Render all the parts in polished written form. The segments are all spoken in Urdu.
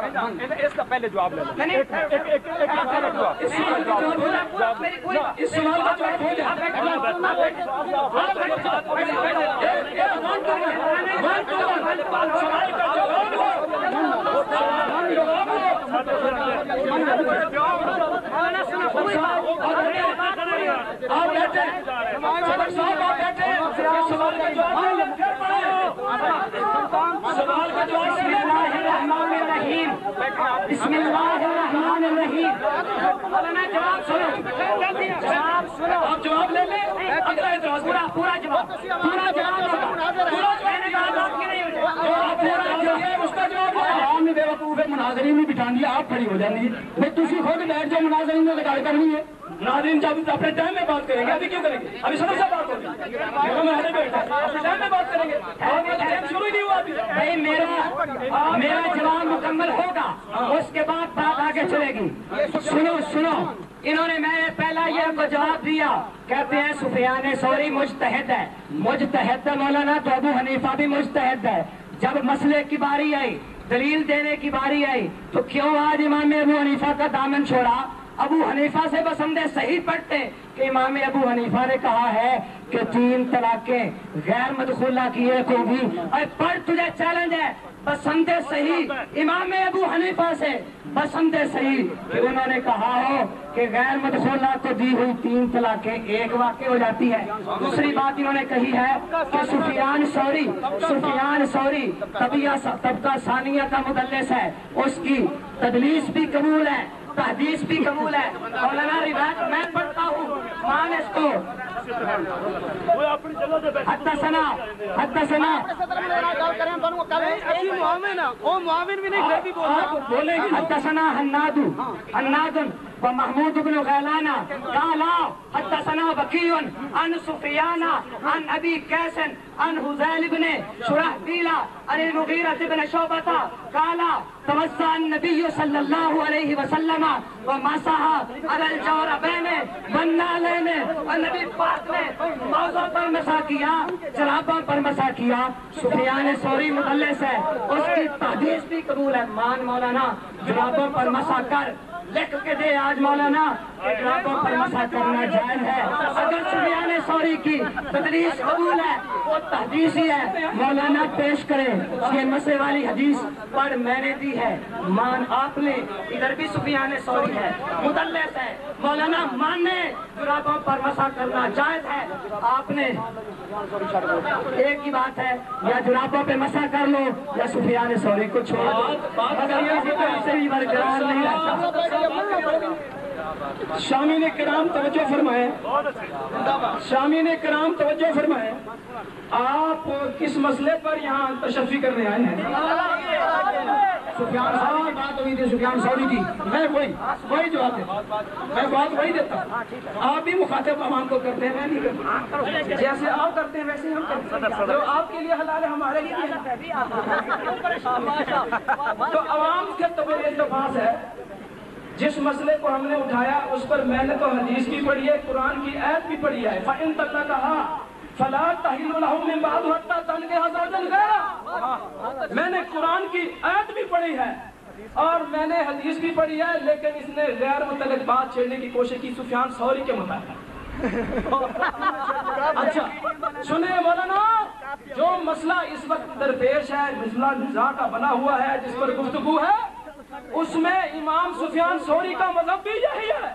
اس کا پہلے جواب لے لیں. اس سوال کا جواب آپ بیٹھے سوال کا جواب بسم اللہ الرحمن الرحیم. آپ جواب لے لیں. پورا جواب مناظرین میں بٹھا دیا. آپ کھڑی ہو جائیں گے تھی خود بیٹھ جاؤ. مناظرین میں گاڑی کرنی ہے. ناظرین جب اپنے ٹائم میں بات کریں گے. ابھی کیوں کریں گے؟ ابھی سب سے بات ہوگی. اپنے ٹائم میں بات کریں گے. شروع نہیں ہوا بھائی. میرا جواب مکمل ہوگا اس کے بعد بات آگے چلے گی. سنو انہوں نے میں پہلا یہ کو جواب دیا. کہتے ہیں سفیان ثوری مجتہد ہے. مجتہد مولانا تو ابو حنیفہ بھی مجتہد ہے. جب مسئلے کی باری آئی, دلیل دینے کی باری آئی, تو کیوں آج امام ابو حنیفہ کا دامن چھوڑا؟ ابو حنیفہ سے بسندے صحیح پڑھتے کہ امام ابو حنیفہ نے کہا ہے کہ 3 طلاقیں غیر مدخولہ کی ایک ہوگی. اور پڑھ, تجھے چیلنج ہے, بسندے صحیح امام ابو حنیفہ سے بسندے صحیح کہ انہوں نے کہا ہو کہ غیر مدخولہ کو دی ہوئی 3 طلاقیں ایک واقع ہو جاتی ہے. دوسری بات انہوں نے کہی ہے کہ سفیان ثوری طبقہ ثانیہ کا مدلس ہے. اس کی تدلیس بھی قبول ہے, تحدیث بھی قبول ہے. مولانا روایت میں پڑھتا ہوں, مان اس کو. حدثنا حدثنا حناد ومحمود بن غيلان قال حدثنا بكي عن سفيان عن ابي قيس عن هذيل بن شرحبيل عن المغيرة بن شعبة قال توسع النبي صلى الله عليه وسلم ومسح على الجوربين والنعلين. النبی پاک نے موضوع پر مسح کیا, جرابوں پر مسح کیا. سفیان ثوری مدلس ہے, اس کی تحدیث بھی قبول ہے. مان مولانا جرابوں پر مسح کر لکھ کے دے آج مولانا کہ جرابوں پر مسح کرنا جائز ہے. اگر سفیان ثوری کی تدلیس قبول ہے وہ تحدیث ہی ہے. مولانا پیش کرے یہ مسح والی حدیث پر میں نے دی ہے. مان آپ نے ادھر بھی سفیان ثوری ہے, مدلس ہے. مولانا ماننے جرابوں پر مسح کرنا جائز ہے. آپ نے ایک ہی بات ہے, یا جرابوں پہ مسح کر لو یا سفیان ثوری کو چھوڑ دو. مگر یہ سے بھی برقرار نہیں رہتا. شامعین کرام توجہ فرمائیں. آپ کس مسئلے پر یہاں تشفی کرنے آئے ہیں؟ سفیان ثوری کی بات ہوئی تھی, سفیان ثوری کی. میں وہی جواب دیتا, میں بات وہی دیتا. آپ بھی مخاطب عوام کو کرتے ہیں, میں نہیں کرتا. جیسے آپ کرتے ہیں ویسے ہم کرتے ہیں. جو آپ کے لیے حلال ہے ہمارے لیے حلال ہے. تو عوام کے اتفاق ہے. جس مسئلے کو ہم نے اٹھایا اس پر میں نے تو حدیث بھی پڑھی ہے, قرآن کی آیت بھی پڑھی ہے. فَإِن طَلَّقَهَا فَلَا تَحِلُّ لَهُ مِن بَعْدُ حَتَّىٰ تَنكِحَ زَوْجًا غَيْرَهُ. میں نے قرآن کی آیت بھی پڑھی ہے اور میں نے حدیث بھی پڑھی ہے, لیکن اس نے غیر متعلق بات چھیڑنے کی کوشش کی سفیان ثوری کے مطابق. اچھا سنیں مولانا, جو مسئلہ اس وقت درپیش ہے, مسئلہ نزاع کا بنا ہوا ہے, جس پر گفتگو ہے, اس میں امام سفیان ثوری کا مذہب بھی یہی ہے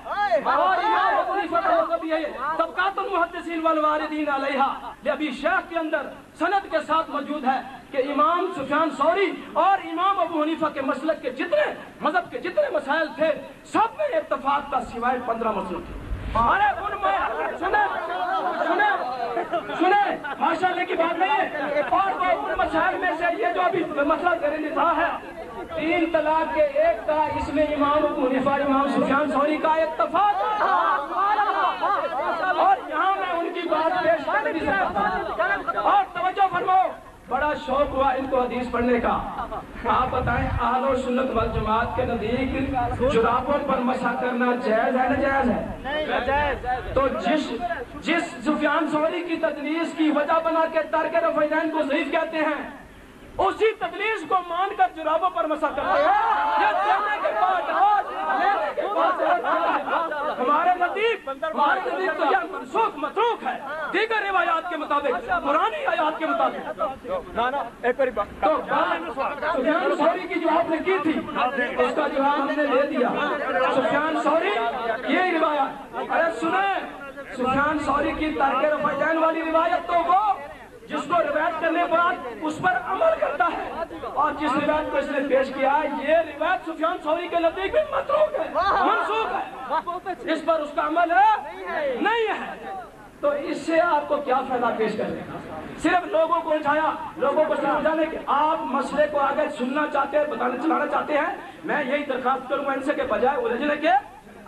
اور امام ابو حنیفہ کا مذہب بھی یہی ہے. طبقات المحدثین والواردین علیہا ابھی شیخ کے اندر سند کے ساتھ موجود ہے کہ امام سفیان ثوری اور امام ابو حنیفہ کے مسلک کے جتنے مذہب کے جتنے مسائل تھے سب میں اتفاق کا سوائے 15 مسئلے تھے. ارے ان میں سنیں ماشاءاللہ کی بات نہیں ہے. اور وہ ان مسائل میں سے یہ جو ابھی مسئلہ زیر نظر ہے 3 طلاق کے ایک کا, اس میں امام ابو حنیفہ امام سفیان ثوری کا اتفاق ہے. اور یہاں میں ان کی بات پیش کر نہیں سکتا. اور توجہ فرماؤ, بڑا شوق ہوا ان کو حدیث پڑھنے کا. آپ بتائیں اہل سنت والجماعت کے نزدیک جرابوں پر مسح کرنا جائز ہے نہ جائز ہے؟ تو جس سفیان ثوری کی تدلیس کی وجہ بنا کے ترک رفعین کو ضعیف کہتے ہیں, اسی تدلیس کو مان کر جرابوں پر مسح کرتے ہیں. یہ ہمارے نزدیک تو یہ منسوخ متروک ہے دیگر روایات کے مطابق، پرانی آیات کے مطابق۔ تو سفیان ثوری کی جو آپ نے کی تھی اس کا جواب ہم نے لے دیا۔ سفیان ثوری یہ روایت، ارے سنیں، سفیان ثوری کی ترک رفعین والی روایت تو وہ جس کو روایت کرنے کے بعد اس پر عمل کرتا ہے، اور جس روایت کو اس نے پیش کیا ہے یہ روایت سفیان ثوری کے نزدیک بھی متروک ہے، منسوخ ہے، اس پر اس کا عمل ہے نہیں ہے۔ تو اس سے آپ کو کیا فائدہ پیش کرنے کا؟ صرف لوگوں کو الجھایا، لوگوں کو سمجھانے کہ آپ مسئلے کو آگے سننا چاہتے ہیں، بتانا چلانا چاہتے ہیں۔ میں یہی درخواست کروں گا ان سے کہ بجائے الجھنے کے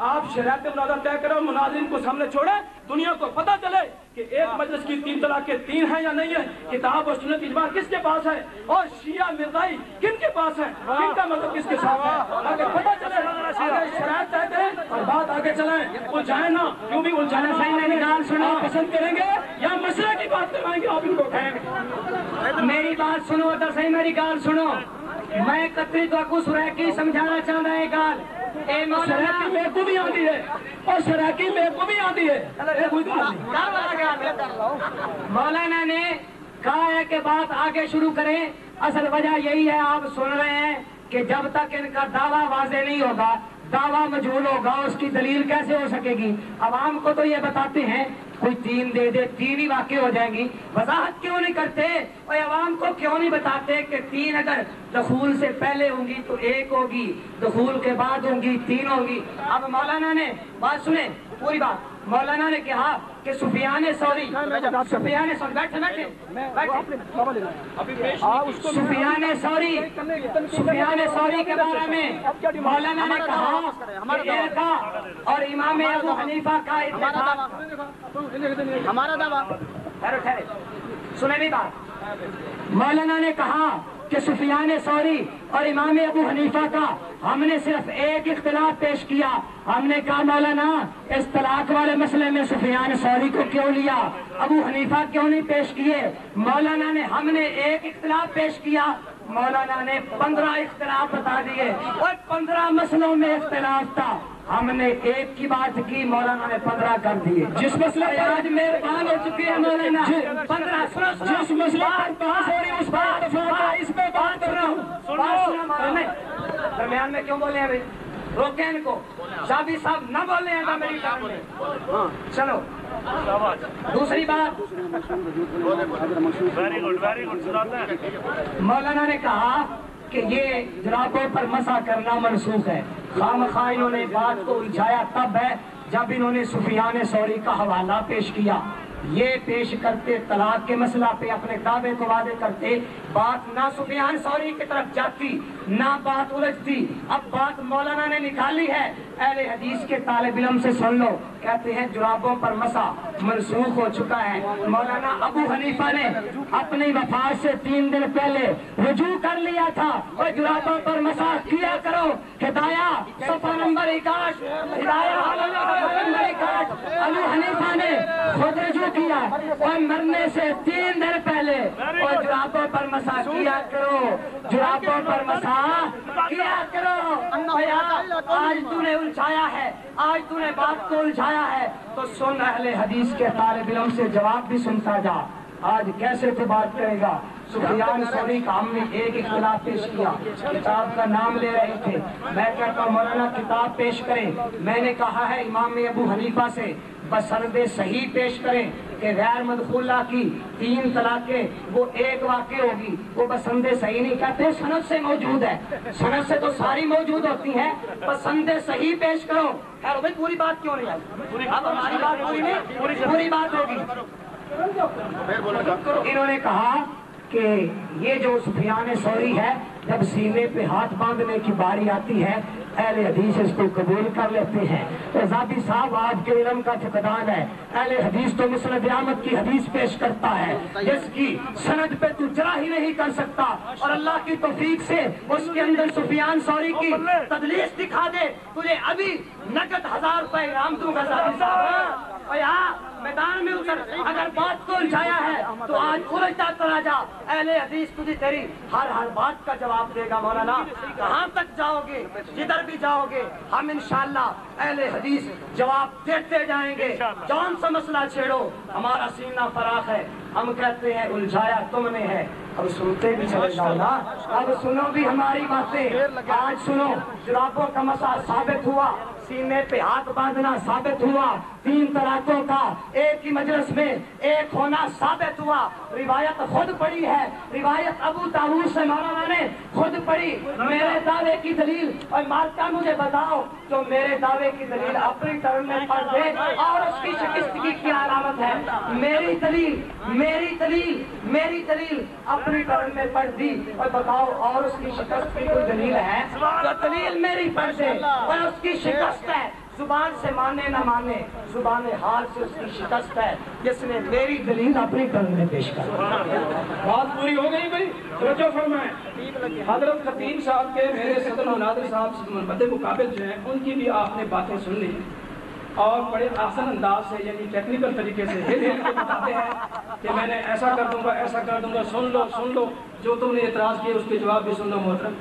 آپ شرائط مناظرہ طے کریں، مناظرین کو سامنے چھوڑیں، دنیا کو پتہ چلے کہ ایک مجلس کی 3 طلاق کے 3 ہیں یا نہیں ہے، کتاب اور سنت اجماع کس کے پاس ہے، اور شیعہ مرزائی کن کے پاس ہے، کن کا مطلب کس کے ساتھ ہے، اگر پتہ چلے آگے شرائط طے کریں اور بات آگے چلائیں، الجھائیں نہ، کیوں بھی الجھانا صحیح میری گال سنو پسند کریں گے یا مسئلہ کی بات کروائیں گے آپ ان کو کہیں گے؟ میری بات سنو تو صحیح میری گال سنو، میں قطری تو کو سریکی سمجھانا چاہتا ہے گال اے سریکی میرے کو بھی آتی ہے اور سریکی میرے کو بھی آتی ہے۔ مولانا نے کہا ہے کہ بات آگے شروع کریں، اصل وجہ یہی ہے آپ سن رہے ہیں کہ جب تک ان کا دعویٰ واضح نہیں ہوگا، دعویٰ مجہول ہوگا، اس کی دلیل کیسے ہو سکے گی؟ عوام کو تو یہ بتاتے ہیں کوئی 3 دے دے 3 ہی واقع ہو جائیں گی، وضاحت کیوں نہیں کرتے اور عوام کو کیوں نہیں بتاتے کہ 3 اگر دخول سے پہلے ہوں گی تو 1 ہوگی، دخول کے بعد ہوں گی 3 ہوگی۔ اب مولانا نے بات سنیں پوری بات، مولانا نے کہا کہ سفیان ثوری کے بارے میں مولانا نے کہا کہ اور امام ابو حنیفہ کا ہمارا دعویٰ سنیں بھی بات، مولانا نے کہا کہ سفیان ثوری اور امام ابو حنیفہ کا ہم نے صرف ایک اختلاف پیش کیا۔ ہم نے کہا مولانا اس طلاق والے مسئلے میں سفیان ثوری کو کیوں لیا، ابو حنیفہ کیوں نہیں پیش کیے؟ مولانا نے ہم نے ایک اختلاف پیش کیا، مولانا نے 15 اختلاف بتا دیے اور 15 مسئلوں میں اختلاف تھا، ہم نے ایک کی بات کی، مولانا نے 15 کر دیے۔ جس مسئلہ پر آج مہربان ہو چکے ہیں مولانا 15 جس مسئلہ پر بحث ہو رہی ہے اس بات اس پہ بات کر رہا ہوں۔ درمیان میں کیوں بولے ہیں بھائی؟ روکیں ان کو، شابی صاحب نہ بولے ہیں نا میری ٹائم میں۔ چلو دوسری بات، مولانا نے کہا کہ یہ جرابوں پر مسح کرنا منسوخ ہے، خواہ انہوں نے بات کو الجھایا تب ہے جب انہوں نے سفیان ثوری کا حوالہ پیش کیا۔ یہ پیش کرتے طلاق کے مسئلہ پہ اپنے دعوے کو واضح کرتے، بات نہ سفیان ثوری کی طرف جاتی نہ بات الجھتی۔ اب بات مولانا نے نکالی ہے، اہل حدیث کے طالب علم سے سن لو، کہتے ہیں جرابوں پر مسح منسوخ ہو چکا ہے۔ مولانا ابو حنیفہ نے اپنی وفات سے 3 دن پہلے رجوع کر لیا تھا اور جرابوں پر مسح کیا کرو، ہدایہ صفحہ نمبر 61، ہدایہ ابو حنیفہ نے خود رجوع کیا اور مرنے سے 3 دن پہلے، اور جرابوں پر مسح کیا کرو، جرابوں پر مسح کیا کرو۔ آج تو نے الجھایا ہے، آج تو نے بات کو الجھایا ہے تو سن اہل حدیث کے طالب علم سے جواب بھی سنتا جا، آج کیسے تو بات کرے گا۔ سفیان ثوری کا ہم نے ایک اختلاف پیش کیا، کتاب کا نام لے رہے تھے، میں کہتا ہوں مولانا کتاب پیش کریں، میں نے کہا ہے امام ابو حنیفہ سے بسند صحیح پیش کریں کہ غیر مدخولہ کی 3 طلاقیں وہ 1 واقع ہوگی، وہ بسند صحیح نہیں کہتے، سند سے موجود ہے، سند سے تو ساری موجود ہوتی ہیں، بسند صحیح پیش کرو۔ خیر بھائی پوری بات کیوں نہیں آئی؟ اب ہماری بات پوری نہیں، پوری بات ہوگی۔ انہوں نے کہا کہ یہ جو سفیان ثوری ہے جب سینے پہ ہاتھ باندھنے کی باری آتی ہے اہل حدیث اس کو قبول کر لیتے ہیں۔ تو ذاتی صاحب آپ کے علم کا فقدان ہے، اہل حدیث تو مسند احمد کی حدیث پیش کرتا ہے جس کی سند پہ تو جرا ہی نہیں کر سکتا، اور اللہ کی توفیق سے اس کے اندر سفیان ثوری کی تدلیس دکھا دے، تجھے ابھی نقد 1000 روپے انعام دوں گا ذاتی صاحب۔ اور یہاں میدان میں اتر، اگر بات کو الجھایا ہے تو آج الجھتا چلا جا، اہل حدیث تجھے تیری ہر بات کا جواب دے گا مولانا۔ کہاں تک جاؤ گے، جدھر بھی جاؤ گے ہم انشاءاللہ اہل حدیث جواب دیتے جائیں گے۔ جون سا مسئلہ چھیڑو، ہمارا سینہ فراخ ہے، ہم کہتے ہیں الجھایا تم نے ہے، اب سنتے بھی چلے جاؤ نا، اب سنو بھی ہماری باتیں۔ آج سنو، جرابوں کا مسئلہ ثابت ہوا، سینے پہ ہاتھ باندھنا ثابت ہوا، 3 طلاقوں کا ایک ہی مجلس میں ایک ہونا ثابت ہوا۔ روایت خود پڑھی ہے، روایت ابو داؤد سے مولانا نے خود پڑھی۔ میرے دعوے کی دلیل، اور مالکہ مجھے بتاؤ جو میرے دعوے کی دلیل اپنی ٹرم میں پڑھ دے اور اس کی شکستگی کی علامت ہے۔ میری دلیل اپنی ٹرم میں پڑھ دی اور بتاؤ اور اس کی شکست کی کوئی دلیل ہے؟ تو دلیل میری پڑھ دے اور اس کی شکست ہے، زبان سے مانے نہ مانے، زبان حال سے اس کی شکست ہے، جس نے میری دلیل اپنی ٹرم میں پیش کر دی۔ بات پوری ہو گئی بھائی، توجہ فرمائیں۔ حضرت خطیب صاحب کے میرے صدر مناظر صاحب سے مد مقابل جو ہیں ان کی بھی آپ نے باتیں سن لی اور بڑے آسان انداز سے، یعنی ٹیکنیکل طریقے سے ہل کے بتاتے ہیں کہ میں نے ایسا کر دوں گا، ایسا کر دوں گا، سن لو جو تم نے اعتراض کیے اس کے جواب بھی سن لو محترم۔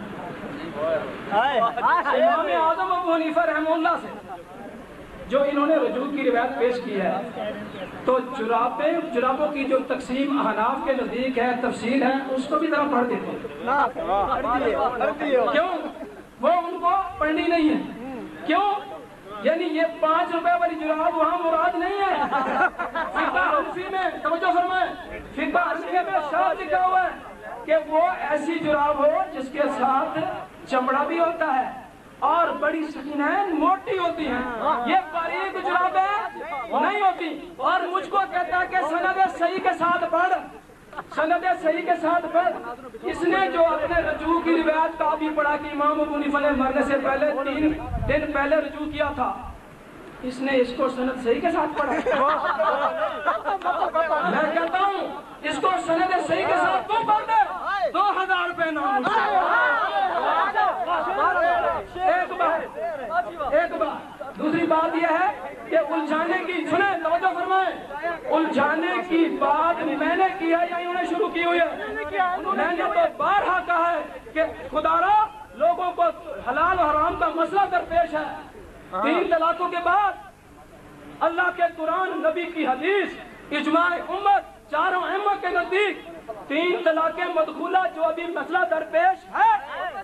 امام اعظم ابو حنیفہ رحمہ اللہ سے جو انہوں نے رجوع کی روایت پیش کی ہے، تو جرابوں کی جو تقسیم احناف کے نزدیک ہے، تفصیل ہے، اس کو بھی ذرا پڑھ دیتے ہیں۔ کیوں؟ وہ ان کو پڑھنی نہیں ہے، کیوں؟ یعنی یہ 5 روپے والی جراب وہاں مراد نہیں ہے۔ فقہ حنفی میں توجہ فرمائیں، فقہ حنفی میں شرط لکھا ہوا ہے کہ وہ ایسی جراب ہو جس کے ساتھ چمڑا بھی ہوتا ہے اور بڑی سکینین موٹی ہوتی ہیں، یہ باریک جرابیں نہیں ہوتی۔ اور مجھ کو کہتا ہے کہ سند صحیح کے ساتھ پڑھ، سند صحیح کے ساتھ پڑھ۔ اس نے جو اپنے رجوع کی روایت کا بھی پڑھا کہ امام ابو حنیفہ نے مرنے سے پہلے 3 دن پہلے رجوع کیا تھا، اس نے اس کو سند صحیح کے ساتھ پڑھا۔ میں کہتا ہوں اس کو سند صحیح کے ساتھ تو پڑھ دے، 2000 روپے نام۔ ایک بات، دوسری بات یہ ہے کہ الجھانے کی، سنیں توجہ فرمائیں، الجھانے کی بات میں نے کی ہے یا انہوں نے شروع کی ہوئی ہے؟ میں نے تو بارہا کہا ہے کہ خدا را لوگوں کو حلال و حرام کا مسئلہ درپیش ہے۔ 3 طلاقوں کے بعد اللہ کے قرآن، نبی کی حدیث، اجماع امت، چاروں ائمہ کے نزدیک 3 طلاقیں مدخولہ جو ابھی مسئلہ درپیش ہے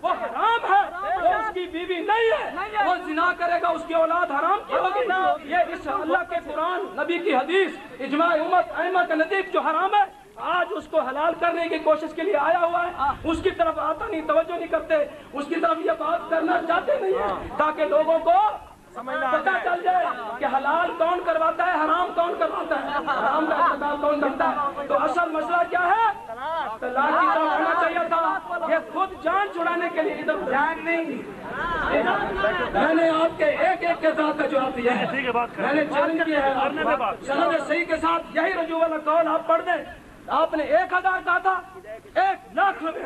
وہ حرام ہے، وہ اس کی بیوی نہیں ہے، وہ زنا کرے گا اس کی اولاد حرام کی ہوگی۔ یہ اس اللہ کے قرآن، نبی کی حدیث، اجماع امت، ائمہ کے نزدیک جو حرام ہے، آج اس کو حلال کرنے کی کوشش کے لیے آیا ہوا ہے، اس کی طرف آتا نہیں، توجہ نہیں کرتے، اس کی طرف یہ بات کرنا چاہتے نہیں ہیں تاکہ لوگوں کو پتہ چل جائے کہ حلال کون کرواتا ہے، حرام کون کرواتا ہے، حرام کا ارتکاب کون کرتا ہے۔ تو اصل مسئلہ کیا ہے؟ طلاق کی طرف ہونا چاہیے تھا، یہ خود جان چھڑانے کے لیے ادھر جان نہیں۔ میں نے آپ کے ایک کے ساتھ کا جواب دیا ہے، میں نے چیلنج کیا ہے، سند صحیح کے ساتھ یہی رجوع والا قول آپ پڑھ دیں۔ آپ نے 1000 کہا تھا، 1,00,000 روپے۔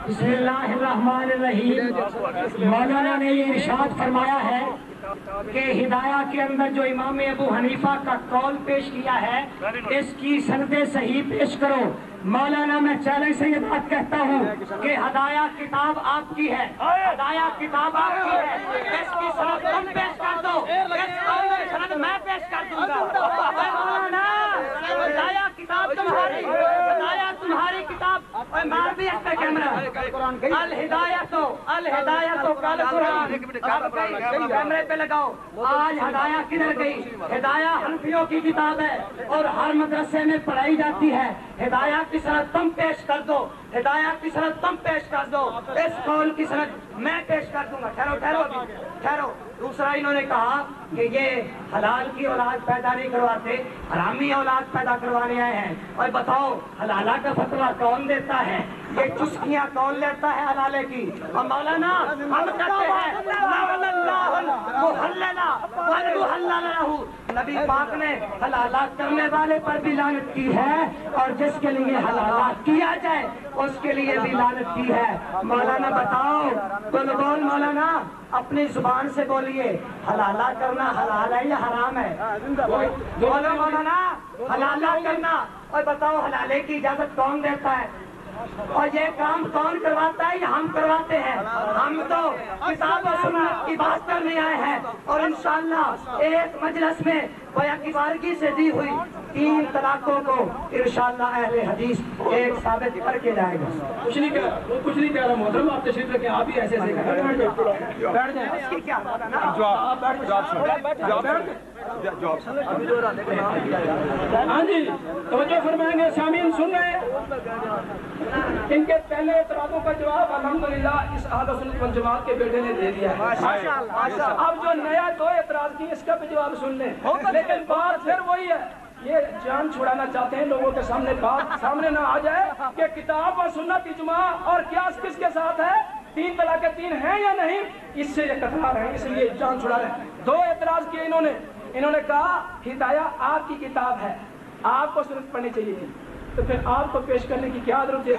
بسم اللہ الرحمن الرحیم۔ مولانا نے یہ ارشاد فرمایا ہے کہ ہدایہ کے اندر جو امام ابو حنیفہ کا قول پیش کیا ہے اس کی سند صحیح پیش کرو۔ مولانا میں چیلنج سے یہ بات کہتا ہوں کہ ہدایہ کتاب آپ کی ہے، ہدایہ کتاب آپ کی ہے، اس کی سند تم پیش کر دو، اس قول کی سند میں پیش کر دوں گا۔ ہدایہ کتاب تمہاری، ہدایہ تمہاری کتاب، اور مار بھی اس پہ کیمرہ، الہدایہ تو کل قرآن کیمرے پہ لگاؤ۔ آج ہدایہ کدھر گئی؟ ہدایہ حنفیوں کی کتاب ہے اور ہر مدرسے میں پڑھائی جاتی ہے، ہدایہ کی سند تم پیش کر دو، ہدایہ کی سند تم پیش کر دو، اس قول کی سند میں پیش کر دوں گا۔ ٹھہرو۔ دوسرا انہوں نے کہا کہ یہ حلال کی اولاد پیدا نہیں کرواتے، حرامی اولاد پیدا کروانے آئے ہیں۔ اور بتاؤ حلالہ کا فتویٰ کون دیتا ہے؟ یہ چسکیاں کون لیتا ہے حلالے کی؟ اور مولانا ہم کہتے ہیں نبی پاک نے حلالہ کرنے والے پر بھی لعنت کی ہے، اور جس کے لیے حلالہ کیا جائے اس کے لیے بھی لعنت کی ہے۔ مولانا بتاؤ، بول مولانا، اپنی زبان سے بولیے، حلالہ کرنا حلال ہے یا حرام ہے؟ بولو مولانا، حلالہ کرنا، اور بتاؤ حلالے کی اجازت کون دیتا ہے؟ اور یہ کام کون کرواتا ہے یا ہم کرواتے ہیں؟ ہم تو کتاب و سنت کی بات کرنے آئے ہیں، اور انشاءاللہ ایک مجلس میں گویا کی بارگی سے دی ہوئی 3 طلاقوں کو انشاءاللہ اہل حدیث ایک ثابت کر کے جائے گا۔ کچھ نہیں کہہ رہا محترم، آپ تشریف رکھیں، آپ ہی ایسے بیٹھ جائیں۔ اس کی کیا بات ہے نا؟ ہاں جی، توجہ فرمائیں گے، سامعین سن رہے ہیں؟ ان کے پہلے اعتراضوں کا جواب الحمدللہ اس اہل سنت والجماعت کے بیٹے نے دے دیا ہے۔ اب جو نیا 2 اعتراض کی، اس کا بھی جواب سن لیں، لیکن بات پھر وہی ہے، یہ جان چھڑانا چاہتے ہیں لوگوں کے سامنے، بات سامنے نہ آ جائے کہ کتاب اور سنت اجماع اور قیاس کس کے ساتھ ہے، 3 طلاق 3 ہیں یا نہیں، اس سے یہ کترا رہے ہیں، اس لیے جان چھڑا رہے ہیں۔ 2 اعتراض کیے انہوں نے کہا ہدایہ آپ کی کتاب ہے، آپ کو سنت پڑھنی چاہیے تھی، تو پھر آپ کو پیش کرنے کی کیا ضرورت ہے؟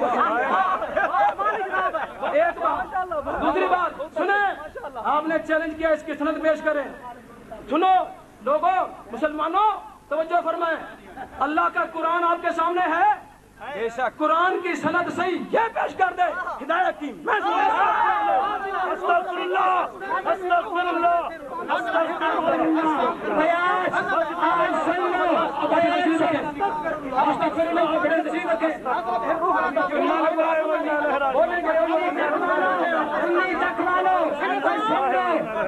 ایک بات، دوسری بات سنیں، آپ نے چیلنج کیا اس کی سند پیش کریں۔ سنو لوگوں، مسلمانوں، توجہ فرمائیں، اللہ کا قرآن آپ کے سامنے ہے، قرآن کی سند صحیح یہ پیش کر دے ہدایت کی۔ میں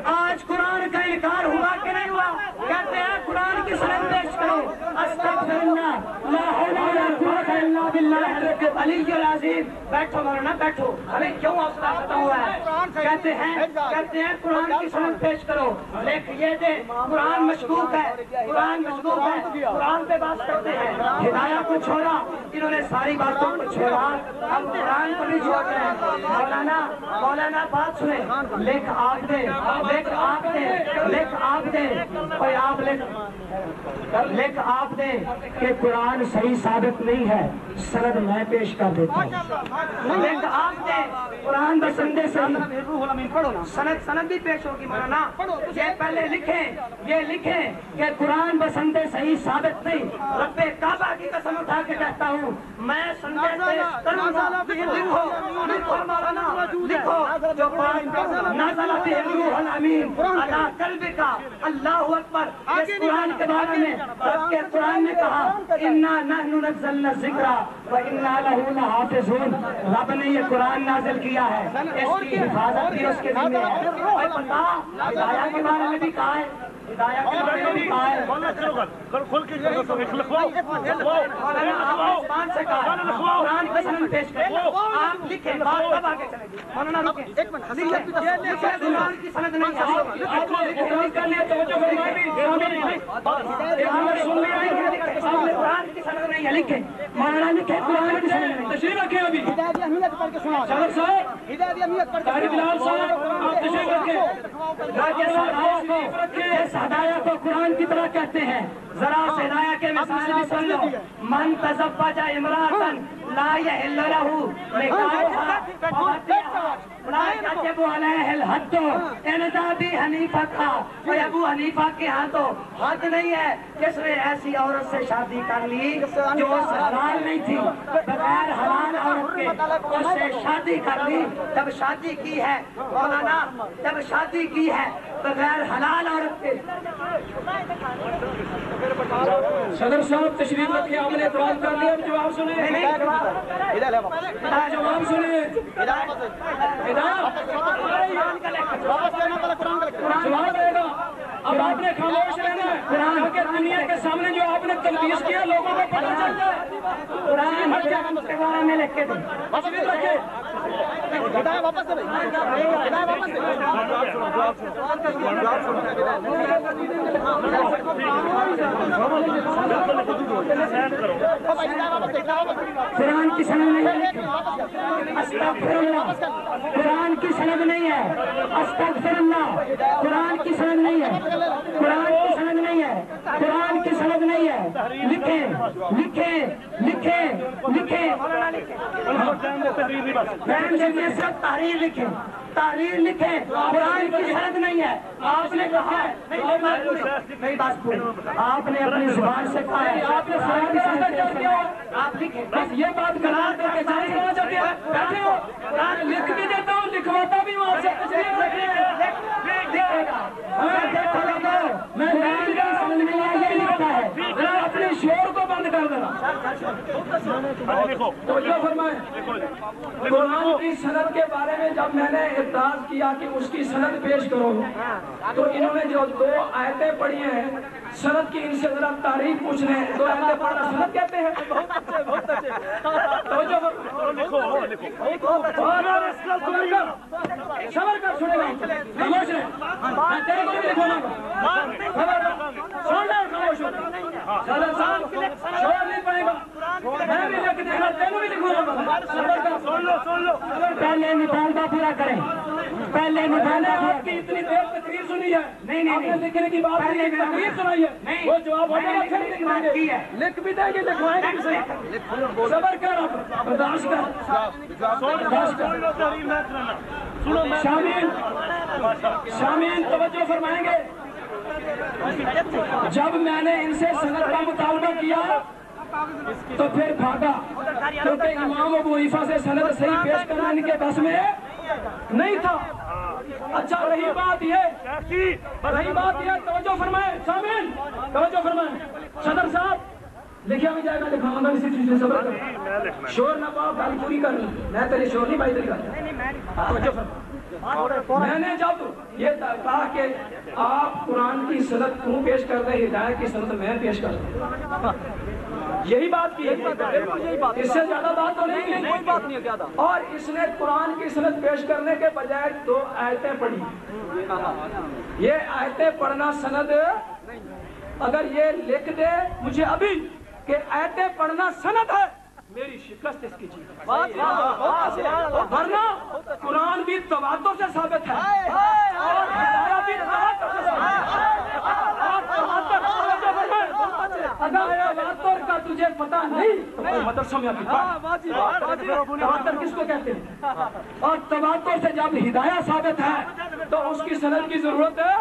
آج قرآن کا انکار ہوا کہ نہیں ہوا؟ کہتے ہیں قرآن کی سند پیش کرو، استغفراللہ لا حول ولا قوت الا باللہ العلی العظیم۔ بیٹھو مولانا بیٹھو، ہمیں کیوں حوصلہ ختم ہوا ہے؟ کہتے ہیں قرآن کی سند پیش کرو، لیکن یہ دے قرآن مشکوک ہے، قرآن مشکوک ہے، قرآن پہ بات کرتے ہیں، ہدایت کو چھوڑا، انہوں نے ساری باتوں کو چھوڑا، اب قرآن کو بھی چھوڑ رہے ہیں۔ مولانا بات سنیں، لکھ آپ دے کہ قرآن صحیح ثابت نہیں ہے، سند میں پیش کر دیتا ہوں۔ لکھ آپ دے قرآن بسندے سے سند بھی پیش ہوگی مولانا، یہ پہلے لکھیں کہ قرآن بسندے صحیح ثابت نہیں، رب کعبہ کی قسم اٹھا کے کہتا ہوں میں سندے پیش کروں گا۔ لکھو مولانا، لکھو جو نازل بہ الروح الامین علی قلبک، اللہ اکبر۔ اس قرآن کے بارے میں رب کے قرآن نے کہا انا نحن نزلنا الذکر وانا لہ لحافظون، رب نے یہ قرآن نازل کیا ہے، اس کی حفاظت بھی اس کے ذمہ ہے۔ اور پتا ہدایت کے بارے میں بھی کہا ہے، ہدایت کے بارے میں بھی کہا ہے، زبان سے کہا ہے قرآن کی سند پیش کریں، آپ لکھیں، بات کب آگے چلے گی؟ مولانا رکیں، قرآن کی سند نہیں ہے، قرآن کی سند نہیں ہے، لکھیں مولانا، لکھیں قرآن کی سند نہیں۔ تشریف رکھیں، ابھی شاہد صاحب، طاہر بلال صاحب، آپ تشریف رکھیں۔ اس ہدایت کو قرآن کی طرح کہتے ہیں، ذرا سے ہدایت کے مثال بھی سن لو۔ من تزوج امرأة لا يحل له نکاحها لا يجب عليه الحد عند ابی حنیفہ کا، اور ابو حنیفہ کے ہاں تو حد نہیں ہے، جس نے ایسی عورت سے شادی کر لی جو اس حلال نہیں تھی، بغیر حلال عورت کے اس سے شادی کر لی، جب شادی کی ہے مولانا، جب شادی کی ہے بغیر حلال عورت کے۔ صدر صاحب تشریف رکھیں، آپ نے اعتراض کر لیا، اب جواب سنیں، جواب سنیں، جواب دے گا۔ اب آپ نے خاموش رہنا ہے، قرآن کے دنیا کے سامنے جو آپ نے تلبیس کیا لوگوں کو پتہ چل جائے۔ قرآن کے بارے میں لکھ کے دیں، تشریف رکھیں۔ قرآن کی سند نہیں ہے، استغفراللہ قرآن کی سند نہیں ہے، استغفراللہ قرآن کی سند نہیں ہے، قرآن کی سند نہیں ہے، قرآن کی سند نہیں ہے، لکھیں لکھیں لکھیں لکھیں سب تحریر لکھیں، تحریر لکھیں، قرآن کی سند نہیں ہے۔ آپ نے کہا ہے، نہیں بات پوری، آپ نے اپنی زبان سے کہا ہے، آپ نے قرآن کی سند کیا، آپ لکھیں، بس یہ بات قرار کر کے جان سنا چاہتے ہیں، بیٹھے ہو، قرآن لکھ بھی دیتا ہوں، لکھواتا بھی ہوں آپ سے، کچھ نہیں لکھے گا، ہمیں دیکھا لگا، میں قرآن کی سند نہیں ہے، یہ لکھتا ہے، اپنے شور کو بند کر دینا۔ تو یہ فرمائیں، قرآن کی سند کے بارے میں جب میں نے اعتراض کیا کہ اس کی سند پیش کرو، تو انہوں نے جو 2 آیتیں پڑھی ہیں سند کی، ان سے ذرا تاریخ پوچھنے، 2 آیتیں پڑھنا سند کہتے ہیں؟ بہت اچھے صبر کر، سنے گا خاموش رہے، میں تیرے کو بھی لکھوانا گا، سن لے خاموش ہو، شور نہیں پڑے گا، میں بھی لکھ دے گا، تیرے بھی لکھوانا گا، صبر کر، سن لو، پہلے مطالبہ پورا کریں، پہلے مطالبہ آپ کی اتنی دیر تقریر سنی ہے، نہیں آپ نے لکھنے کی بات نہیں ہے، تقریر سنائی ہے، وہ جواب ہو جائے گا، پھر لکھوائیں گے، لکھ بھی دیں گے، لکھوائیں گے، صبر کر، برداشت کر، شامل توجہ فرمائیں گے۔ جب میں نے ان سے سند کا مطالبہ کیا تو پھر بھاگا، کیونکہ امام ابو حنیفہ سے سند صحیح پیش کرنا ان کے بس میں نہیں تھا۔ اچھا رہی بات یہ توجہ فرمائیں، شامل توجہ فرمائیں، صدر صاحب لکھا بھی جائے گا، لکھاؤں گا اسی چیز سے، صبر کر، شور نہ پاؤ، گل پوری کر لوں، میں تیری شور نہیں پائی، تیری گل توجہ فرمائیں۔ میں نے جب یہ کہا کہ آپ قرآن کی سند کیوں پیش کر رہے ہیں، ہدایت کی سند میں پیش کر رہا ہوں، یہی بات کی، اس سے زیادہ بات تو نہیں، کوئی بات نہیں زیادہ۔ اور اس نے قرآن کی سند پیش کرنے کے بجائے 2 آیتیں پڑھی، یہ آیتیں پڑھنا سند، اگر یہ لکھ دے مجھے ابھی کہ آیتیں پڑھنا سند ہے، میری شکست اس کی چیز، ورنہ قرآن بھی تواتر سے ثابت ہے اور ہدایت بھی تواتر سے ثابت ہے، اگر تواتر کا تجھے پتہ نہیں تو مدرسوں میں ابھی تواتر کس کو کہتے ہیں؟ اور تواتر سے جب ہدایت ثابت ہے تو اس کی سند کی ضرورت ہے،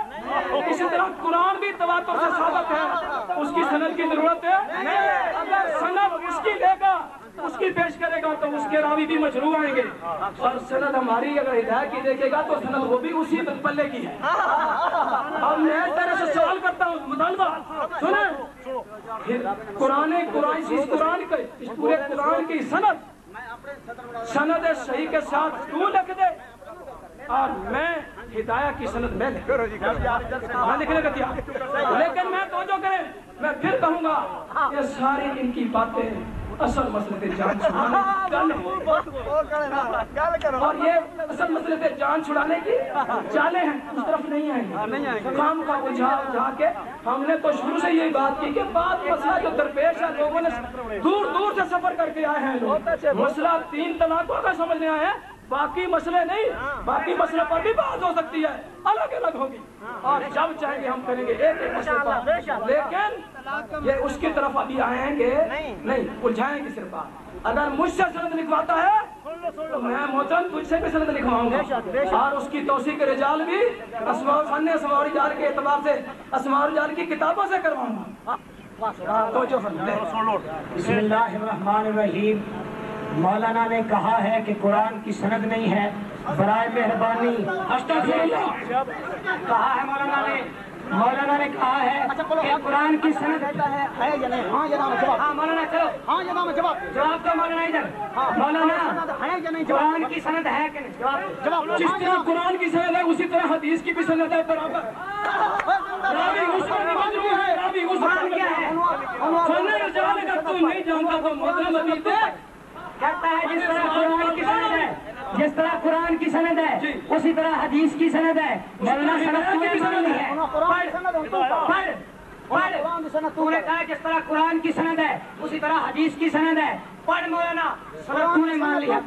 اسی طرح قرآن بھی تواتر سے ثابت ہے، اس کی سند کی ضرورت ہے، اگر سند اس کی لے گا، اس کی پیش کرے گا تو اس کے راوی بھی مجروح آئیں گے، اور سند ہماری اگر ہدایت کی دیکھے گا تو سند وہ بھی اسی پلے کی ہے۔ اب میں طرح سے سوال کرتا ہوں، مطالبہ سنیں، قرآن اس پورے قرآن کی سند صحیح کے ساتھ تو لکھ دے، اور میں ہدایت کی سند میں لکھنے کا دیا، لیکن میں توجہ کریں، میں پھر کہوں گا یہ ساری ان کی باتیں اصل مسئلے پہ جان چھڑانے اور یہ اصل مسئلے پہ جان چھڑانے کی چالیں ہیں، اس طرف نہیں آئیں گے، کام کا اجھا کے ہم نے تو شروع سے یہی بات کی کہ بات مسئلہ جو درپیش ہے، لوگوں نے دور دور سے سفر کر کے آئے ہیں، مسئلہ 3 طلاقوں کا سمجھنے آئے ہیں، باقی مسئلے نہیں، باقی مسئلے پر بھی بات ہو سکتی ہے، الگ الگ ہوگی، اور جب چاہیں گے ہم کریں گے ایک مسئلے پر، لیکن یہ اس کی طرف ابھی آئیں گے نہیں، الجھائیں گے صرف بات۔ اگر مجھ سے سند لکھواتا ہے تو میں محترم تجھ سے بھی سند لکھواؤں گا، اور اس کی توثیق رجال بھی فن اسماء الرجال کے اعتبار سے اسماء الرجال کی کتابوں سے کرواؤں گا۔ بسم اللہ الرحمن الرحیم۔ مولانا نے کہا ہے کہ قرآن کی سند نہیں ہے، برائے مہربانی کہا ہے مولانا نے کہا ہے کہ قرآن کی سند ہے یا نہیں؟ ہاں یا نہ جواب، ہاں مولانا چلو، ہاں یا نہ جواب تو مولانا ادھر، مولانا ہے یا نہیں؟ قرآن کی سند ہے کہ نہیں؟ جواب، جس طرح قرآن کی سند ہے اسی طرح حدیث کی بھی سند ہے برابر۔ راوی غسل مجروح ہے، راوی غسل کیا ہے؟ فن رجال اگر تو نہیں جانتا تو محترم ابھی دیکھ کہتا ہے جس طرح قرآن کی سند ہے، جس طرح قرآن کی سند ہے اسی طرح حدیث کی سند ہے، مولانا سند کی بھی سند ہے، تو نے کہا جس طرح قرآن کی سند ہے اسی طرح حدیث کی سند ہے. پڑھ مولانا تو نے مان لیا.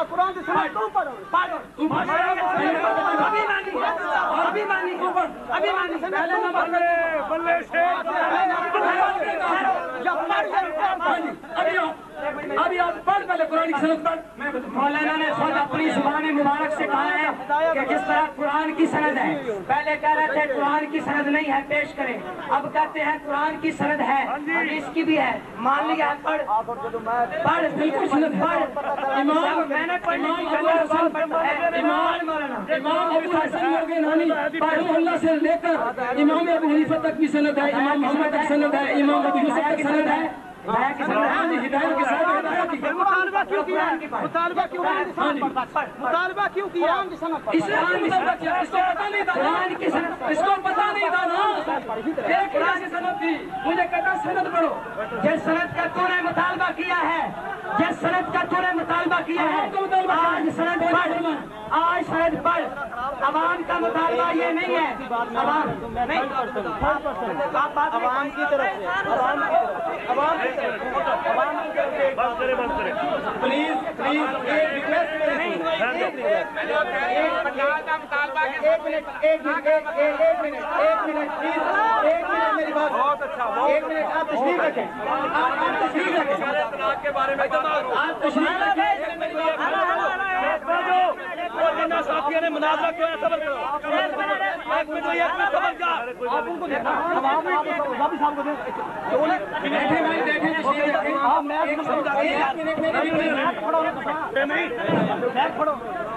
قرآن کی سند تو پڑھو. ابھی آپ پڑھ پہلے قرآن کی سند پڑھ. مولانا نے خود اپنی زبان مبارک سے کہا ہے کہ جس طرح قرآن کی سند ہے. پہلے کہہ رہے تھے قرآن کی سند نہیں ہے پیش کریں, اب کہتے ہیں قرآن کی سند ہے حدیث کی بھی ہے. مان لیا پڑھ بالکل سند پڑھ. امام میں نے پڑھنی امام ابو حسن نانی اللہ سے لے کر امام ابو حنیفہ تک بھی سند ہے, امام محمد تک سند ہے, امام ابو یوسف تک سند ہے. ہدایت کے ساتھ مطالبہ کیوں کیا؟ مطالبہ کیوں کیا؟ مطالبہ کیوں کیا؟ اس کو پتا نہیں تھا, اس کو پتا نہیں تھا نا. ایک ایسی سند تھی, مجھے کہتا سند پڑھو. جس سند کا تو نے مطالبہ کیا ہے, جس سند کا تو نے مطالبہ کیا ہے, آج سند پڑھ, آج سند پڑھ. عوام کا مطالبہ یہ نہیں ہے, عوام کی طرف سے عوام پلیز ایک ریکویسٹ میری بات. ایک منٹ آپ تشریف رکھیں, آپ تشریف رکھیں کے بارے میں آپ تشریف رکھیں. ساتھیوں نے مناظرہ کیا ہے, صبر کرو.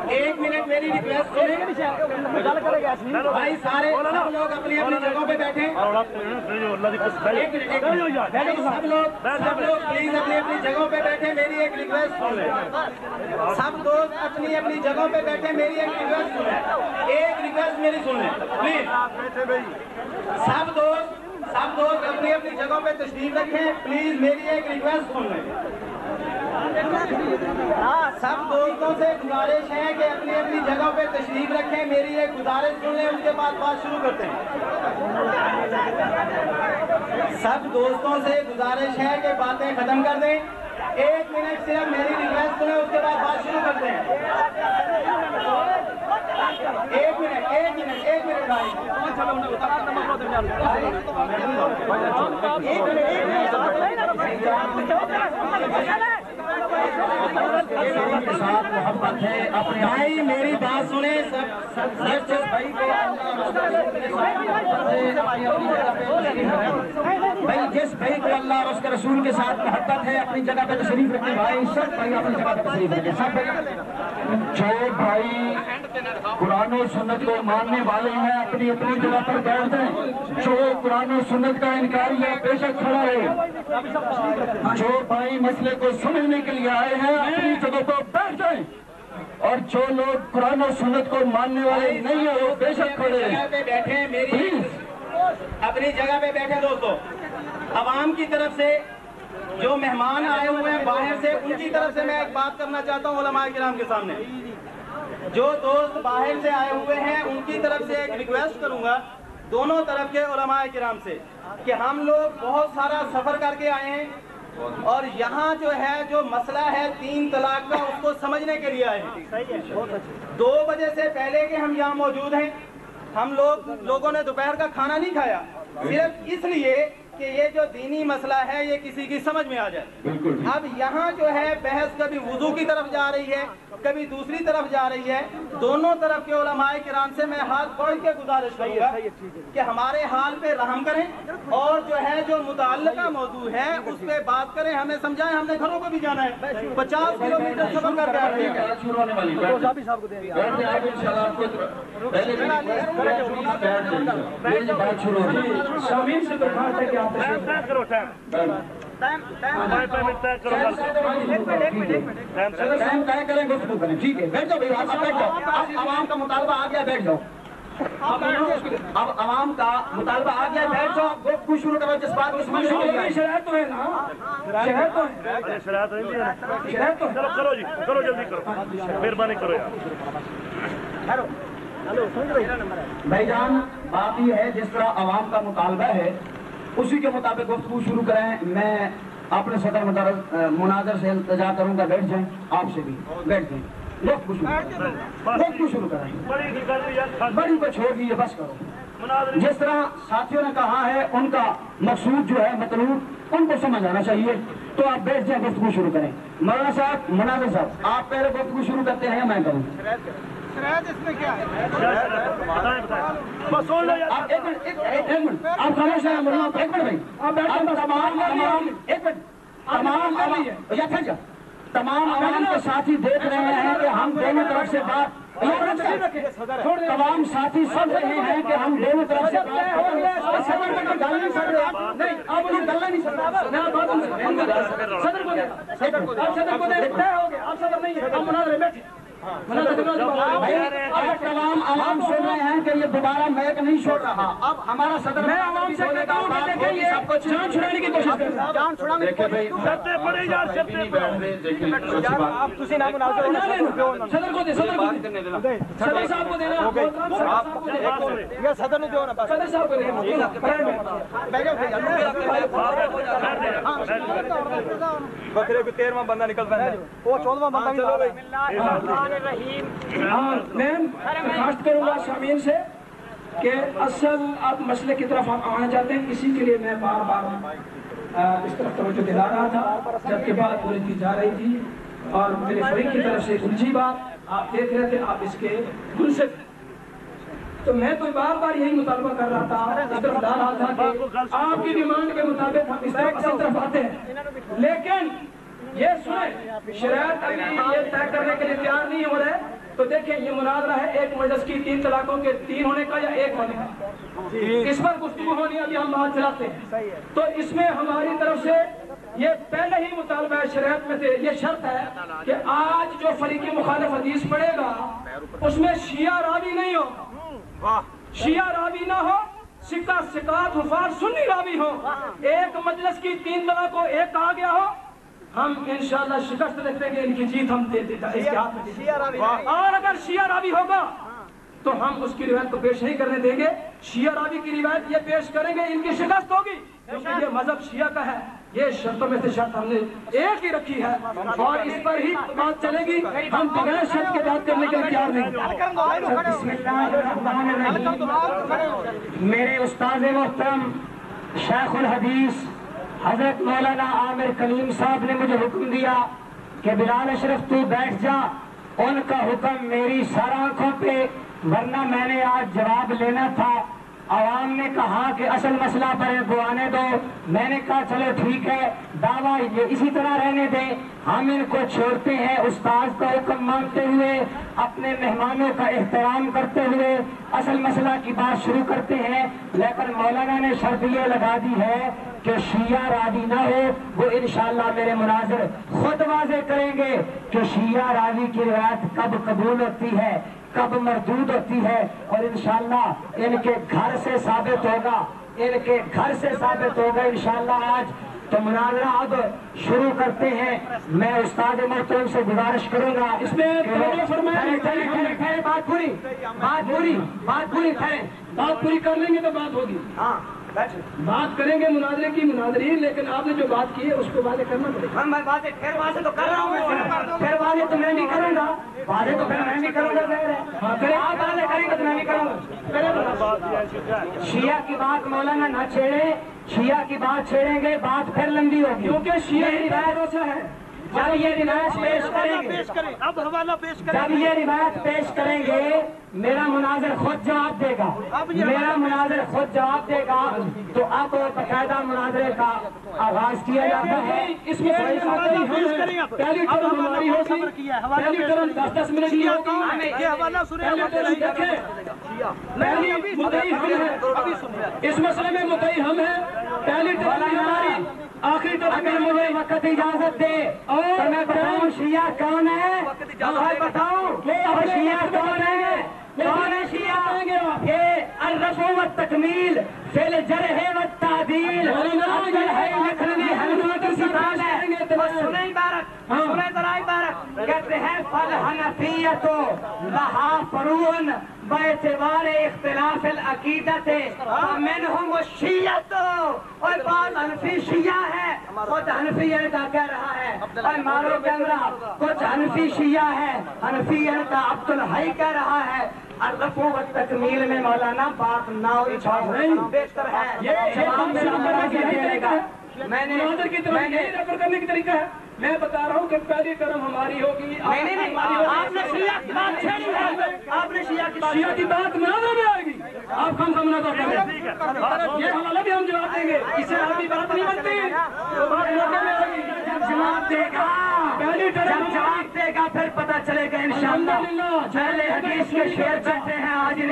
ایک منٹ میری ریکویسٹ بھائی, سارے سب لوگ اپنی اپنی جگہوں پہ بیٹھیں. سب لوگ پلیز اپنی اپنی جگہوں پہ بیٹھیں. میری ایک ریکویسٹ سن لیں, سب دوست اپنی اپنی جگہوں پہ بیٹھیں. میری ایک ریکویسٹ سن لیں, ایک ریکویسٹ میری سن لیں پلیز. سب دوست اپنی اپنی جگہوں پہ تشریف رکھیں پلیز. میری ایک ریکویسٹ سن لیں. سب دوستوں سے گزارش ہے کہ اپنی اپنی جگہوں پہ تشریف رکھیں. میری ایک گزارش سن لیں, اس کے بعد بات شروع کرتے ہیں. سب دوستوں سے گزارش ہے کہ باتیں ختم کر دیں. ایک منٹ صرف میری ریکویسٹ سنیں, اس کے بعد بات شروع کرتے ہیں. ایک منٹ بھائی. محبت ہے اپنے بھائی, میری بات سنیں. بھائی جس بھائی کو اللہ اور اس کے رسول کے ساتھ محبت ہے اپنی جگہ پہ تشریف رکھیں. بھائی سب بھائی اپنی جگہ پہ تشریف رکھیں. سب جو بھائی قرآن و سنت کو ماننے والے ہیں اپنی اپنی جگہ پر بیٹھ جائیں. جو قرآن و سنت کا انکاری ہے بے شک کھڑا ہے. جو بھائی مسئلے کو سمجھنے کے لیے آئے ہیں اپنی جگہ پر بیٹھ جائیں, اور جو لوگ قرآن و سنت کو ماننے والے نہیں ہیں وہ بے شک کھڑے ہیں. اپنی جگہ پہ بیٹھے دوستو. عوام کی طرف سے جو مہمان آئے ہوئے ہیں باہر سے, ان کی طرف سے میں ایک بات کرنا چاہتا ہوں علماء کرام کے سامنے. جو دوست باہر سے آئے ہوئے ہیں ان کی طرف سے ایک ریکویسٹ کروں گا دونوں طرف کے علماء کرام سے کہ ہم لوگ بہت سارا سفر کر کے آئے ہیں, اور یہاں جو ہے جو مسئلہ ہے 3 طلاق کا اس کو سمجھنے کے لیے آئے ہیں. 2 بجے سے پہلے کے ہم یہاں موجود ہیں. ہم لوگوں نے دوپہر کا کھانا نہیں کھایا, صرف اس لیے کہ یہ جو دینی مسئلہ ہے یہ کسی کی سمجھ میں آ جائے. اب یہاں جو ہے بحث کبھی وضو کی طرف جا رہی ہے, کبھی دوسری طرف جا رہی ہے. دونوں طرف کے علماء کرام سے میں ہاتھ جوڑ کے گزارش کروں گا کہ ہمارے حال پہ رحم کریں, اور جو ہے جو متعلقہ موضوع ہے اس پہ بات کریں, ہمیں سمجھائیں. ہم نے گھروں کو بھی جانا ہے, 50 کلومیٹر سفر کر کے آتے ہیں. ٹھیک ہے, بیٹھ جاؤ. عوام کا مطالبہ آ گیا, بیٹھ جاؤ. اب عوام کا مطالبہ آ گیا, بیٹھ جاؤ. گفتگو شروع کرو جس بات کو سمجھ میں شرائط تو ہے نا, شرائط کرو جی, کرو جلدی کرو, مہربانی کرو یار. بھائی جان بات یہ ہے جس طرح عوام کا مطالبہ ہے اسی کے مطابق گفتگو شروع کریں. میں اپنے صدر مناظر سے التجا کروں گا بیٹھ جائیں, آپ سے بھی بیٹھ جائیں, گفتگو شروع کریں. بڑی کو چھوڑ دیجیے, بس کرو. جس طرح ساتھیوں نے کہا ہے ان کا مقصود جو ہے مطلوب ان کو سمجھ آنا چاہیے, تو آپ بیٹھ جائیں, گفتگو شروع کریں. مولانا صاحب, مناظر صاحب, آپ پہلے گفتگو شروع کرتے ہیں یا میں کروں؟ اس میں کیا ہے؟ آپ خاموش ہیں مولانا, ایک منٹ بھائی, تمام عوام کے ساتھی دیکھ رہے ہیں کہ ہم دونوں طرف سے بات, تمام ساتھی سن رہے ہیں کہ ہم دونوں طرف سے بات, صدر کو گل نہیں کر رہے, نہیں آپ انہیں گل نہیں کر رہے, صدر کو آپ صدر نہیں ہے, آپ مناظر بیٹھے. تمام عوام سن رہے ہیں کہ یہ دوبارہ میک نہیں چھوڑ رہا. اب ہمارا صدر میں عوام سے سب کو جان چھڑانے کی کوشش کر رہا ہے. جان چھڑانے کی کوشش آپ تسی نہ مناظر صدر کو دے, صدر صاحب کو دینا, صدر نے جو نا صدر صاحب کو بکرے کو 13واں بندہ نکل پا ہے, وہ 14واں بندہ بھی. میں درخواست کروں گا شامین سے کہ اصل آپ مسئلے کی طرف ہم آنا چاہتے ہیں, اسی کے لیے میں بار بار اس طرف توجہ دلا رہا تھا جبکہ بات بولی کی جا رہی تھی اور میرے فریق کی طرف سے الجھی بات آپ دیکھ رہے تھے, آپ اس کے منصف. تو میں تو بار بار یہی مطالبہ کر رہا تھا, اس طرف ڈال رہا تھا کہ آپ کی ڈیمانڈ کے مطابق ہم اس طرف آتے ہیں, لیکن یہ سنیں شریعت ابھی یہ طے کرنے کے لیے تیار نہیں ہو رہے. تو دیکھیں یہ مناظرہ ہے ایک مجلس کی 3 طلاقوں کے 3 ہونے کا یا 1 ہونے کا, اس پر گفتگو ہونی ابھی ہم بات چلاتے ہیں. تو اس میں ہماری طرف سے یہ پہلے ہی مطالبہ ہے, شریعت میں سے یہ شرط ہے کہ آج جو فریق مخالف حدیث پڑھے گا اس میں شیعہ راوی نہیں ہو, شیعہ راوی نہ ہو, سکہ سکات حفاظ سنی راوی ہو. ایک مجلس کی 3 طلاقوں ایک کہا گیا ہو, ہم انشاءاللہ شکست دیکھ لیں گے, ان کی جیت ہم دے دیتا ہے اس کے ہاتھ میں. اور اگر شیعہ راوی ہوگا تو ہم اس کی روایت کو پیش نہیں کرنے دیں گے, شیعہ راوی کی روایت یہ پیش کریں گے, ان کی شکست ہوگی, کیونکہ یہ مذہب شیعہ کا ہے. یہ شرطوں میں سے شرط ہم نے ایک ہی رکھی ہے اور اس پر ہی بات چلے گی, ہم بغیر شرط کے بات کرنے کے تیار نہیں. بسم اللہ الرحمن الرحیم. میرے استاد محترم شیخ الحدیث حضرت مولانا عامر کلیم صاحب نے مجھے حکم دیا کہ بلال اشرف تو بیٹھ جا, ان کا حکم میری سر آنکھوں پہ, ورنہ میں نے آج جواب لینا تھا. عوام نے کہا کہ اصل مسئلہ پر ان کو آنے دو, میں نے کہا چلو ٹھیک ہے, دعویٰ یہ اسی طرح رہنے دیں, ہم ان کو چھوڑتے ہیں. استاد کا حکم مانتے ہوئے, اپنے مہمانوں کا احترام کرتے ہوئے اصل مسئلہ کی بات شروع کرتے ہیں. لیکن مولانا نے شرط یہ لگا دی ہے کہ شیعہ راوی نہ ہو. وہ انشاءاللہ میرے مناظر خود واضح کریں گے کہ شیعہ راوی کی روایت کب قبول ہوتی ہے, کب مردود ہوتی ہے, اور انشاءاللہ ان کے گھر سے ثابت ہوگا, ان کے گھر سے ثابت ہوگا انشاءاللہ آج. تو مناظرہ اب شروع کرتے ہیں. میں استاد محترم سے گزارش کروں گا, اس میں بات پوری کر لیں گے تو بات ہوگی. بات کریں گے مناظرے کی مناظرین, لیکن آپ نے جو بات کی ہے اس کو واضح کرنا پڑے گا. میں باتیں پھر واضح تو کر رہا ہوں, پھر واضح تو میں نہیں کروں گا, واضح تو پھر میں نہیں کروں گا, آپ واضح کریں گے تو میں نہیں کروں گا. شیعہ کی بات مولانا نہ چھیڑے, شیعہ کی بات چھیڑیں گے بات پھر لمبی ہوگی, کیونکہ شیعہ روایت ہے. جب یہ روایت پیش کریں گے, اب حوالہ پیش کریں, جب یہ روایت پیش کریں گے میرا مناظر خود جواب دے گا, میرا مناظر خود جواب دے گا. تو اب باقاعدہ مناظرے کا آغاز کیا جاتا ہے. اس میں پہلی ٹرم ہماری ہوگی, پہلی ٹرم 10-10 منٹ کی ہوگی. یہ حوالہ سنیں, پہلی مدعی ہم ہیں, اس مسئلے میں مدعی ہم ہیں. پہلی ٹرم ہماری, آخری ٹرم میں مجھے وقت اجازت دے اور میں بتاؤں شیعہ کون ہے, اور بتاؤں شیعہ کون ہے, کون ہے شیعہ. یہ الرفع والتکمیل فی الجرح والتعدیل سنیں بارک سنیں ذرا عبارت کہتے ہیں فالحنفیت لہا فروع باعتبار اختلاف العقیدت ومنہم الشیعۃ اور بعض حنفی شیعہ ہے خود حنفی کا کہہ رہا ہے اور مارو کیمرہ کچھ حنفی شیعہ ہے حنفی کا عبد الحی کہہ رہا ہے الرفع والتکمیل میں مولانا بات نہ بہتر ہے میں نے ریفر کرنے کی طریقہ ہے میں بتا رہا ہوں کہ پہلی ٹرم ہماری ہوگی آپ نے شیعہ کی بات چھیڑی ہے آپ نے شیعہ کی بات مناظرہ میں آئے گی آپ کم مناظرہ کریں یہ حوالہ بھی ہم جواب دیں گے اس سے آپ کی بات نہیں بنتی تو بات موقع میں آئے گی جواب دے گا پہلی ٹرم جواب دے گا پھر پتہ چلے گا انشاءاللہ پہلے حدیث کے شعر چلتے ہیں آج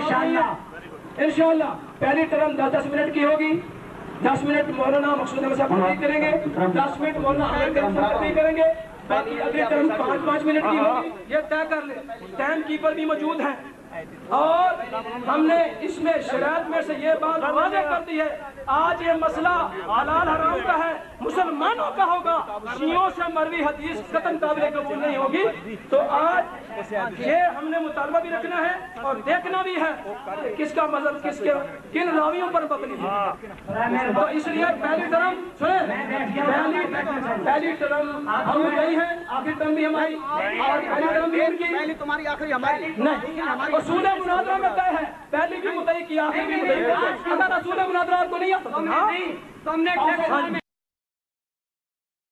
انشاءاللہ پہلی ٹرم 10 منٹ کی ہوگی 10 منٹ مولانا مقصود صاحب تقریر کریں گے 10 منٹ مولانا عامر کریم صاحب تقریر کریں گے باقی اگلی ٹرم 5 منٹ کی ہوگی یہ طے کر لیں ٹائم کیپر بھی موجود ہیں اور ہم نے اس میں شرائط میں سے یہ بات واضح کر دی ہے آج یہ مسئلہ حلال حرام کا ہے مسلمانوں کا ہوگا شیعوں سے مروی حدیث قطعاً قابل قبول نہیں ہوگی تو آج یہ ہم نے مطالبہ بھی رکھنا ہے اور دیکھنا بھی ہے کس کا مذہب کس کے کن راویوں پر مبنی ہے تو اس لیے پہلی ٹرم پہلی ٹرم ہم گئی ہے آخری ٹرم بھی ہماری اور پہلی ٹرم بھی ان کی تمہاری آخری ہماری نہیں اصول مناظرہ میں طے ہے پہلی بھی مدعی کی آخری بھی مدعی اگر اصول مناظرات کو نہیں آتا تم نے